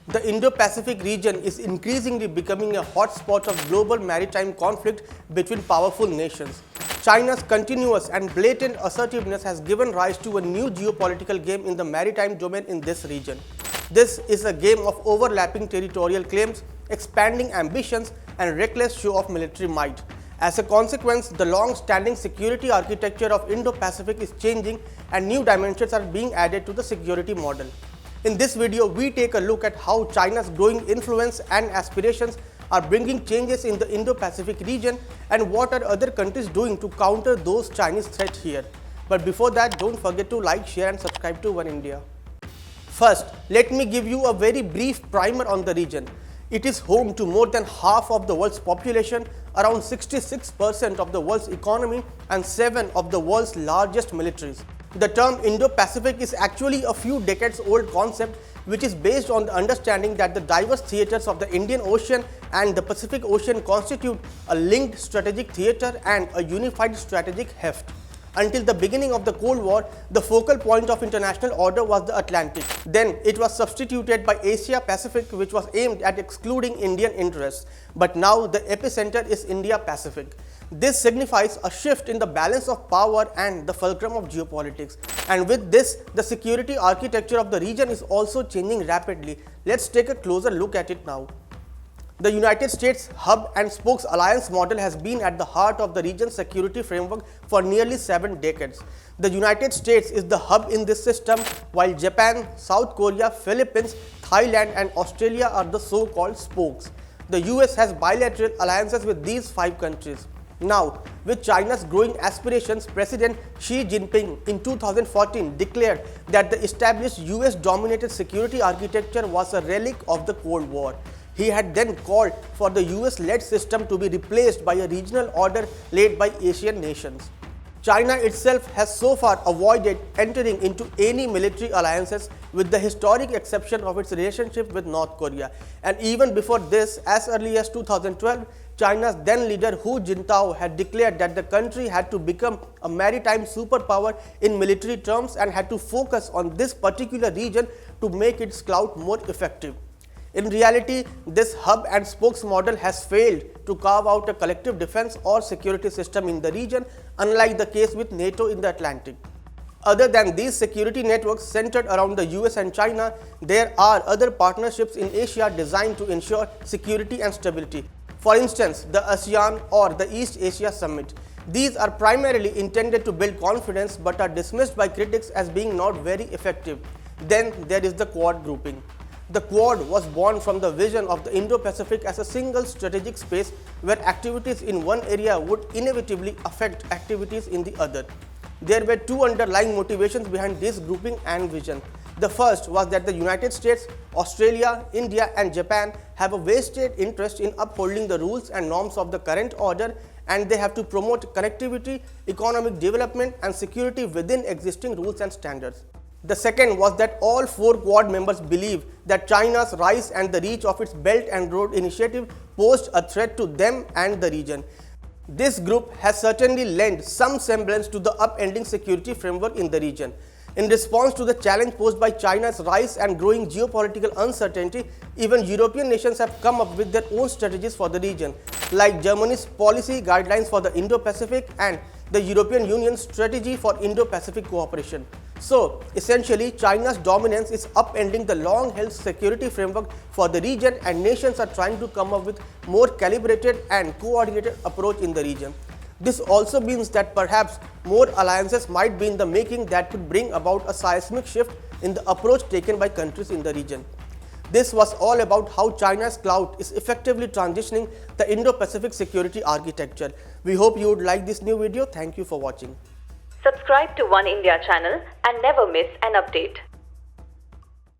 The Indo-Pacific region is increasingly becoming a hotspot of global maritime conflict between powerful nations. China's continuous and blatant assertiveness has given rise to a new geopolitical game in the maritime domain in this region. This is a game of overlapping territorial claims, expanding ambitions, and reckless show of military might. As a consequence, the long-standing security architecture of Indo-Pacific is changing and new dimensions are being added to the security model. In this video, we take a look at how China's growing influence and aspirations are bringing changes in the Indo-Pacific region and what are other countries doing to counter those Chinese threats here. But before that, don't forget to like, share and subscribe to One India. First, let me give you a very brief primer on the region. It is home to more than half of the world's population, around 66% of the world's economy and 7 of the world's largest militaries. The term Indo-Pacific is actually a few decades old concept which is based on the understanding that the diverse theaters of the Indian Ocean and the Pacific Ocean constitute a linked strategic theater and a unified strategic heft. Until the beginning of the Cold War, the focal point of international order was the Atlantic. Then it was substituted by Asia-Pacific, which was aimed at excluding Indian interests. But now the epicenter is India-Pacific. This signifies a shift in the balance of power and the fulcrum of geopolitics. And with this, the security architecture of the region is also changing rapidly. Let's take a closer look at it now. The United States hub and spokes alliance model has been at the heart of the region's security framework for nearly 7 decades. The United States is the hub in this system, while Japan, South Korea, Philippines, Thailand and Australia are the so-called spokes. The US has bilateral alliances with these 5 countries. Now, with China's growing aspirations, President Xi Jinping in 2014 declared that the established US-dominated security architecture was a relic of the Cold War. He had then called for the US-led system to be replaced by a regional order led by Asian nations. China itself has so far avoided entering into any military alliances with the historic exception of its relationship with North Korea. And even before this, as early as 2012, China's then leader Hu Jintao had declared that the country had to become a maritime superpower in military terms and had to focus on this particular region to make its clout more effective. In reality, this hub and spokes model has failed to carve out a collective defense or security system in the region, unlike the case with NATO in the Atlantic. Other than these security networks centered around the US and China, there are other partnerships in Asia designed to ensure security and stability. For instance, the ASEAN or the East Asia Summit. These are primarily intended to build confidence but are dismissed by critics as being not very effective. Then there is the Quad grouping. The Quad was born from the vision of the Indo-Pacific as a single strategic space where activities in one area would inevitably affect activities in the other. There were 2 underlying motivations behind this grouping and vision. The first was that the United States, Australia, India and Japan have a vested interest in upholding the rules and norms of the current order, and they have to promote connectivity, economic development and security within existing rules and standards. The second was that all 4 Quad members believe that China's rise and the reach of its Belt and Road Initiative posed a threat to them and the region. This group has certainly lent some semblance to the upending security framework in the region. In response to the challenge posed by China's rise and growing geopolitical uncertainty, even European nations have come up with their own strategies for the region, like Germany's policy guidelines for the Indo-Pacific and the European Union's strategy for Indo-Pacific cooperation. So, essentially, China's dominance is upending the long-held security framework for the region, and nations are trying to come up with more calibrated and coordinated approach in the region. This also means that perhaps more alliances might be in the making that could bring about a seismic shift in the approach taken by countries in the region. This was all about how China's clout is effectively transitioning the Indo-Pacific security architecture. We hope you would like this new video. Thank you for watching. Subscribe to One India channel and never miss an update.